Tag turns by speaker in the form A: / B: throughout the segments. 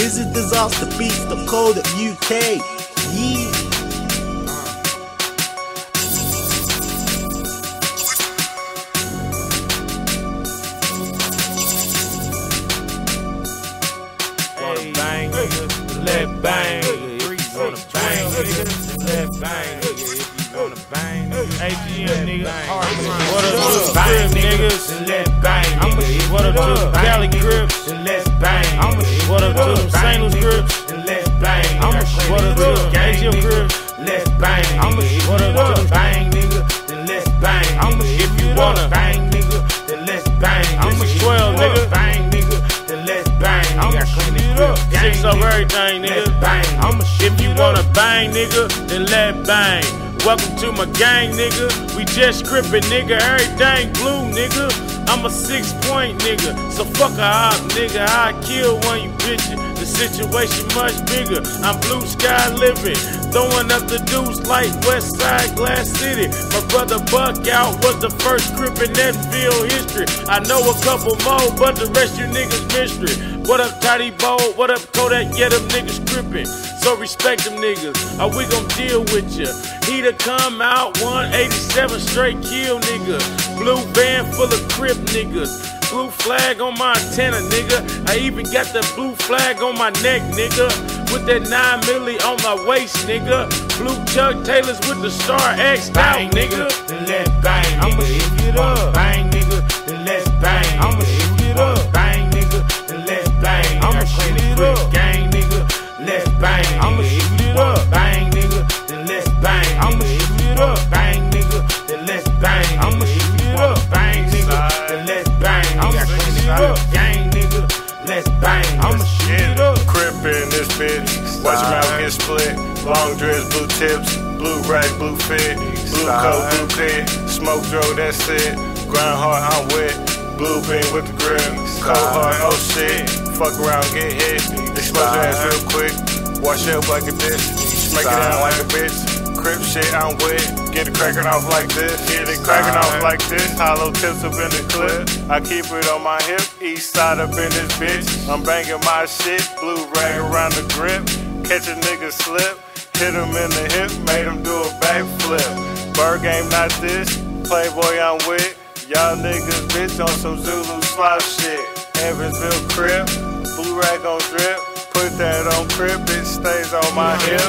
A: Visit Disaster Beats, the code of UK. Yeah.
B: Bang, nigga, let bang, nigga. If you wanna bang, nigga, let bang, nigga. If you wanna bang, nigga. AGM, nigga. What up to the bang, niggas? Let bang, nigga. What up to the Valley Grips? Let's bang. What up to the St. Louis Grips? Let's bang. What up to the AGM Grips? Let's bang. What up to the bang, nigga? Then let's bang. If you wanna bang, nigga, then let's bang. I'm a 12, nigga. Bang, nigga. Then let's bang. I'm clean it up. Six up everything, nigga. Bang. If you wanna bang, nigga, then let bang. Welcome to my gang, nigga. We just scripting, nigga. Everything blue, nigga. I'm a 6-point nigga, so fuck a op, nigga. I kill one, you bitches. The situation much bigger. I'm blue sky living, throwing up the deuce like West Side Glass City. My brother Buck out was the first crip in Netfield history. I know a couple more, but the rest you niggas mystery. What up, Toddy Bowl? What up, Kodak? Yeah, them niggas crippin'. So respect them niggas, or we gon' deal with ya. He to come out 187 straight kill nigga. Blue van full of crip niggas. Blue flag on my antenna, nigga. I even got the blue flag on my neck, nigga. With that 9 milli on my waist, nigga. Blue Chuck Taylors with the Star X out, nigga. Then let's bang, I'ma shoot it up. Bang, nigga. Then let's bang. I'ma shoot it up. Bang, nigga. Then let's bang. I'ma shoot it up. Gang, nigga. Let's bang. I'ma shoot it up. Bang, nigga. Then let's bang. I'ma shoot it up. Bang, nigga. Then let's bang. I'ma shoot it up. Bang, nigga. Then let's bang. I'ma shoot it up. Gang, nigga. Let's bang. I'ma shoot it up.
C: Crip in this bitch. Watch your mouth get split. Long dress, blue tips, blue rack, blue fit, blue coat, blue pit. Smoke throw, that's it. Grind hard, I'm wet. Blue pin with the grip. Cold hard, oh shit. Fuck around, get hit. Expose your ass real quick. Wash up like a dish. Make it down like a bitch. Crip shit, I'm wet. Get it cracking off like this. Get it cracking off like this. Hollow tips up in the clip. I keep it on my hip. East side up in this bitch. I'm banging my shit. Blue rag around the grip. Catch a nigga slip. Hit him in the hip. Made him do a backflip. Bird game, not this. Playboy, I'm with. Y'all niggas bitch on some Zulu slop shit. Evansville crib. Blue rag on drip. Put that on crib, it stays on my hip.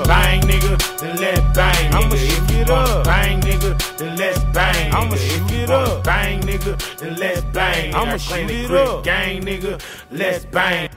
B: Bang, nigga, then let's bang. I'ma shoot it up. Bang, nigga, then let's bang. I'ma shoot it up. Bang, nigga, then let's bang. I'ma shoot it up. Gang, nigga, let's bang.